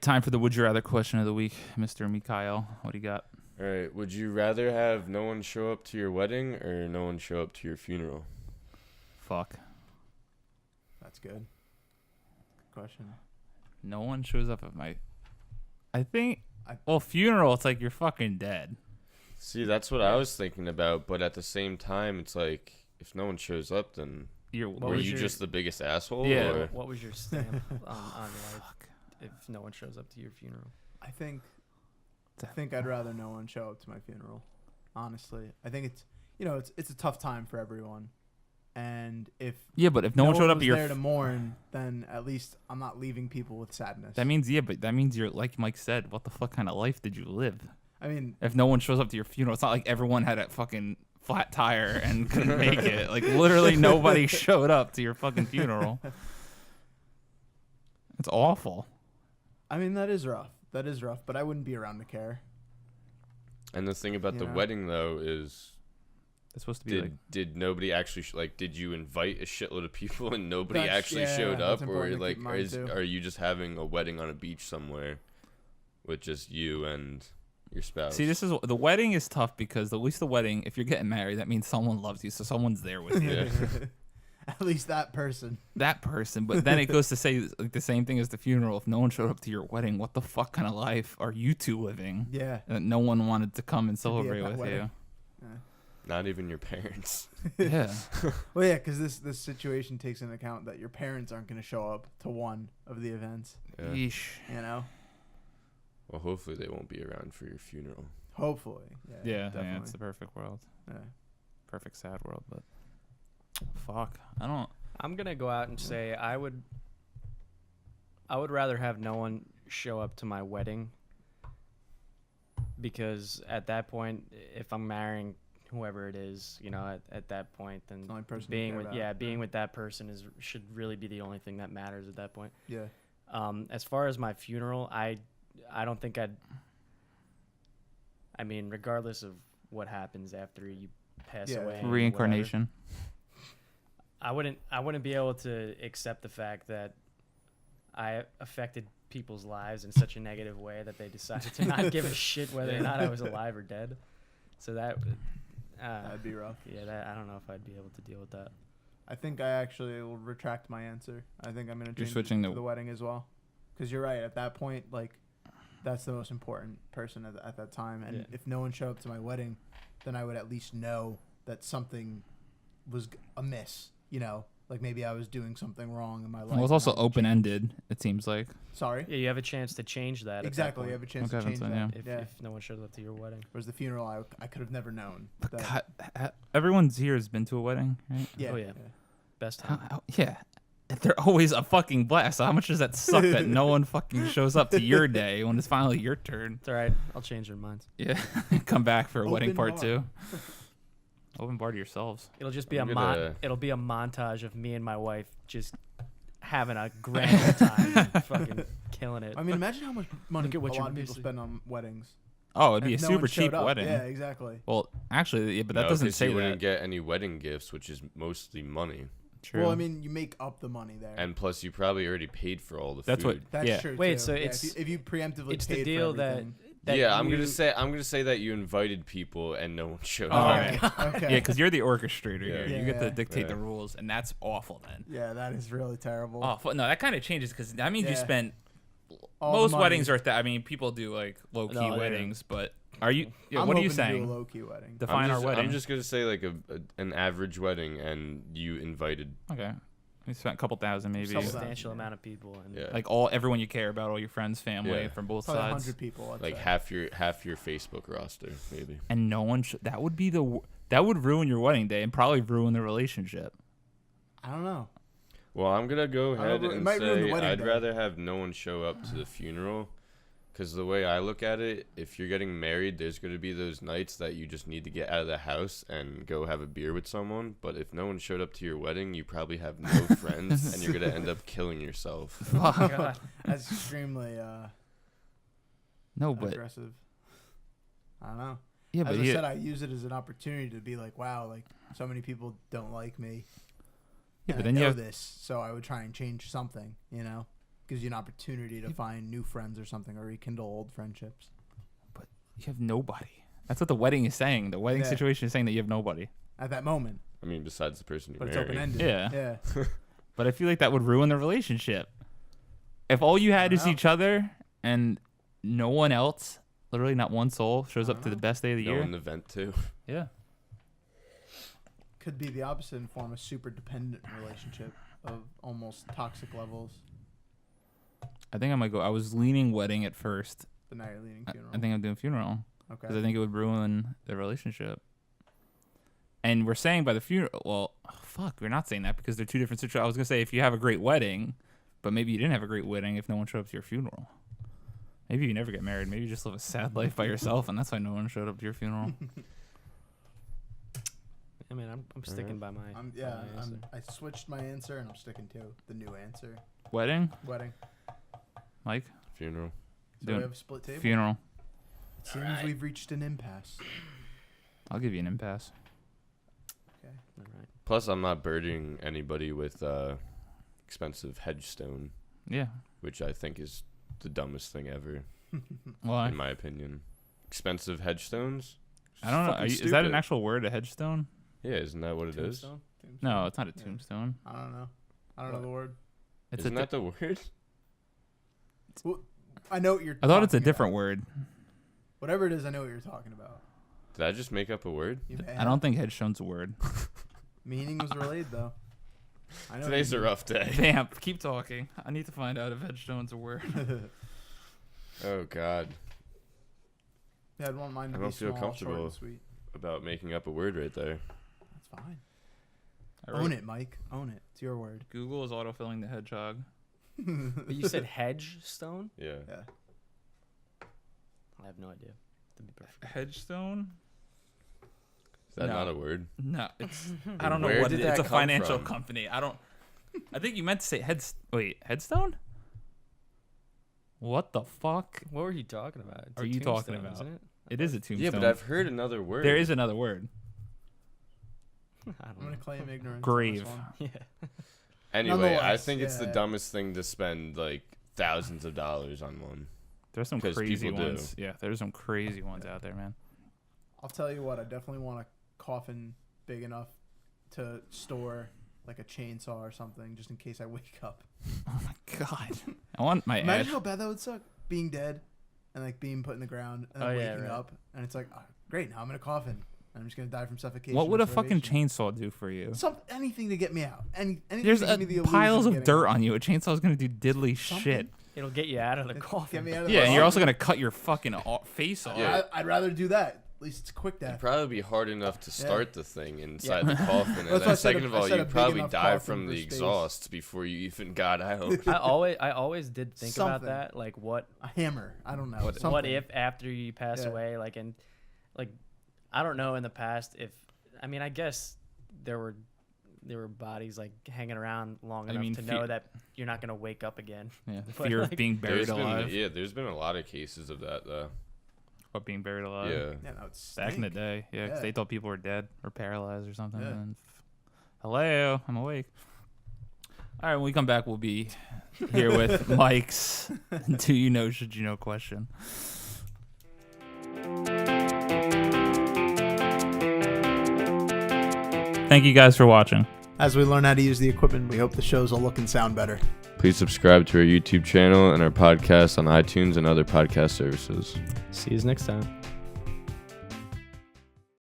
time for the Would You Rather question of the week, Mr. Mikhail. What do you got? All right. Would you rather have no one show up to your wedding or no one show up to your funeral? Fuck. That's good. Question. No one shows up at my... I think... Well, funeral, it's like you're fucking dead. See, that's what I was thinking about, but at the same time, it's like, if no one shows up, then were you just the biggest asshole? Yeah. Or? What was your stamp on life if no one shows up to your funeral? I think I'd rather no one show up to my funeral. Honestly, I think it's a tough time for everyone, and if but if no one showed up was at your there to mourn, then at least I'm not leaving people with sadness. that means you're like Mike said. What the fuck kind of life did you live? I mean, if no one shows up to your funeral, it's not like everyone had a fucking flat tire and couldn't make it. Like literally nobody showed up to your fucking funeral. It's awful. I mean that is rough. But I wouldn't be around to care. And the thing about the wedding though is, it's supposed to be did nobody actually did you invite a shitload of people and nobody actually showed up, or like are you just having a wedding on a beach somewhere with just you and your spouse? See, the wedding is tough because at least the wedding, if you're getting married, that means someone loves you, so someone's there with you. Yeah. At least that person. But then it goes to say like the same thing as the funeral. If no one showed up to your wedding, what the fuck kind of life are you two living? Yeah. That no one wanted to come and celebrate with wedding. you. Yeah. Not even your parents. Yeah. Well, yeah, because this situation takes into account that your parents aren't going to show up to one of the events. Yeah. Yeesh. You know. Well, hopefully they won't be around for your funeral. Hopefully. Yeah, definitely. it's the perfect world. Yeah. Perfect sad world, but fuck. I'm gonna go out and say I would rather have no one show up to my wedding, because at that point, if I'm marrying whoever it is, at that point, then the only person being with that person should really be the only thing that matters at that point. Yeah. As far as my funeral, I don't think I mean, regardless of what happens after you pass away, reincarnation. I wouldn't be able to accept the fact that I affected people's lives in such a negative way that they decided to not give a shit whether or not I was alive or dead. So that'd be rough. Yeah, I don't know if I'd be able to deal with that. I think I actually will retract my answer. I think I'm going to change switching to the wedding as well. Because you're right. At that point, like, that's the most important person at that time. And if no one showed up to my wedding, then I would at least know that something was amiss. Like maybe I was doing something wrong in my life. Well, it's also open-ended, it seems like. Sorry? Yeah, you have a chance to change that. Exactly, you have a chance to change that. If no one shows up to your wedding. Whereas the funeral, I could have never known. God, everyone's here has been to a wedding, right? Yeah. Oh, yeah. Best time. Yeah. They're always a fucking blast. So how much does that suck that no one fucking shows up to your day when it's finally your turn? It's all right. I'll change their minds. Yeah. Come back for a wedding part bar. 2. Open bar to yourselves. It'll just be it'll be a montage of me and my wife just having a grand time, fucking killing it. I mean, imagine how much money a what lot of people spend on weddings. Oh, it'd be a no super one showed cheap up. wedding. Yeah, exactly. Well, actually, but that doesn't say you that. wouldn't get any wedding gifts, which is mostly money. True. Well, I mean, you make up the money there. And plus, you probably already paid for all the That's food. That's true. Wait, too. so if you preemptively it's paid the deal for everything. I'm gonna say that you invited people and no one showed Oh, up. right. Okay. Yeah, because you're the orchestrator here. Yeah, You get to yeah. dictate the rules, and that's awful then. Yeah, that is really terrible. Oh, no, that kind of changes because that means you spent. All the Most money. weddings are. I mean, people do like low key weddings, but are you? Yeah, I'm what are you hoping to do saying? a low key wedding. Define our wedding. I'm just gonna say like an average wedding, and you invited. Okay. We spent a couple thousand, maybe. Substantial amount of people, and Like everyone you care about, all your friends, family, from both Probably sides. 100 people. I'd Like say. half your Facebook roster, maybe. And no one. That would be that would ruin your wedding day and probably ruin the relationship. I don't know. Well, I'm gonna go ahead it and might ruin the say wedding I'd day. rather have no one show up to the funeral, because the way I look at it, if you're getting married, there's gonna be those nights that you just need to get out of the house and go have a beer with someone. But if no one showed up to your wedding, you probably have no friends, and you're gonna end up killing yourself. oh my God. That's extremely No, but aggressive. I don't know. yeah, As but I said, I use it as an opportunity to be like, wow, like so many people don't like me. Yeah, And but I then you know have this, so I would try and change something. gives you an opportunity to find new friends or something, or rekindle old friendships. But you have nobody. That's what the wedding is saying. The wedding situation is saying that you have nobody At that moment. I mean, besides the person you But marry. it's open-ended. Yeah. Yeah. But I feel like that would ruin the relationship. If all you had is each other and no one else, literally not one soul, shows up to the best day of the No year. an event too. Yeah. Could be the opposite and form a super dependent relationship of almost toxic levels. I think I might go. I was leaning wedding at first. But now you're leading funeral. I think I'm doing funeral Okay. because I think it would ruin the relationship. And we're saying by the funeral, well, fuck, we're not saying that because they're two different situations. I was going to say if you have a great wedding, but maybe you didn't have a great wedding if no one showed up to your funeral. Maybe you never get married. Maybe you just live a sad life by yourself, and that's why no one showed up to your funeral. I mean, I'm sticking by my. I switched my answer and I'm sticking to the new answer. Wedding? Wedding. Mike? Funeral. So Doing we have a split table. Funeral. It seems we've reached an impasse. I'll give you an impasse. Okay. All right. Plus, I'm not burdening anybody with expensive hedgestone, Yeah. which I think is the dumbest thing ever, Why? in my opinion. Expensive hedgestones? I don't know. Fucking Is that an stupid. actual word, a hedgestone? Yeah, isn't that what it is? Tombstone? No, it's not a Yeah. tombstone. I don't know. I don't know the word. It's Isn't a that the word? Well, I know what you're I thought it's a talking different about. word. Whatever it is, I know what you're talking about. Did I just make up a word? You may I have. don't think headstone's a word. Meaning was relayed, though. I know Today's what a you rough day. Vamp, keep talking. I need to find out if headstone's a word. mean. Oh, God. Yeah, I'd want mine to I be don't feel small, short, comfortable. and sweet. About making up a word right there. That's fine. I Own wrote, it, Mike. Own it. It's your word. Google is autofilling the hedgehog. But you said hedge stone? Yeah. Yeah. I have no idea. To be perfect. Hedgestone? Is that No. not a word? No, it's. I don't know Where what did it is. It's that a come financial from? company. I don't. I think you meant to say headstone? What the fuck? What were you talking about? It's Are a you talking tombstone, about? Isn't it? It is a tombstone. Yeah, but I've heard another word. There is another word. I I'm don't gonna know. claim ignorance. on Grave. this one. Yeah. Anyway, I Nonetheless, think it's the yeah. dumbest thing to spend like thousands of dollars on one. There's some 'Cause crazy people do. ones. Yeah, there's some crazy ones out there, man. I'll tell you what. I definitely want a coffin big enough to store like a chainsaw or something, just in case I wake up. Oh my god. I want my Imagine ash. how bad that would suck. Being dead and like being put in the ground and then Oh, yeah, waking right. up and it's like, oh, great, now I'm in a coffin. I'm just gonna die from suffocation. What would or a fucking starvation. chainsaw do for you? Anything to get me out. Anything There's to give me the piles illusion of getting dirt out. on you. A chainsaw is gonna do diddly Something. shit. It'll get you out of the Get coffin. me out of Yeah, the and you're also coffin. gonna cut your fucking face off. Yeah. I'd rather do that. At least it's a quick It'd death. probably be hard enough to start the thing inside Yeah. the coffin, and That's why I then said second a- of I all, said a you'd big probably enough die coffin from for the space. exhaust before you even got out. I always did think about Something. that. Like what A hammer. I don't know. what something. if after you pass Yeah. away, like I don't know in the past if I guess there were bodies like hanging around long I enough mean, to know that you're not gonna wake up again. Yeah, the But, fear of like, being buried There's been, alive. yeah, there's been a lot of cases of that though. Or being buried alive. Yeah. Yeah, that would Back in the stink. day, yeah, 'cause Yeah. they thought people were dead or paralyzed or something. Yeah. And hello, I'm awake. All right, when we come back, we'll be here with Mike's "Do you know? Should you know?" question. Thank you guys for watching. As we learn how to use the equipment, we hope the shows will look and sound better. Please subscribe to our YouTube channel and our podcast on iTunes and other podcast services. See you next time.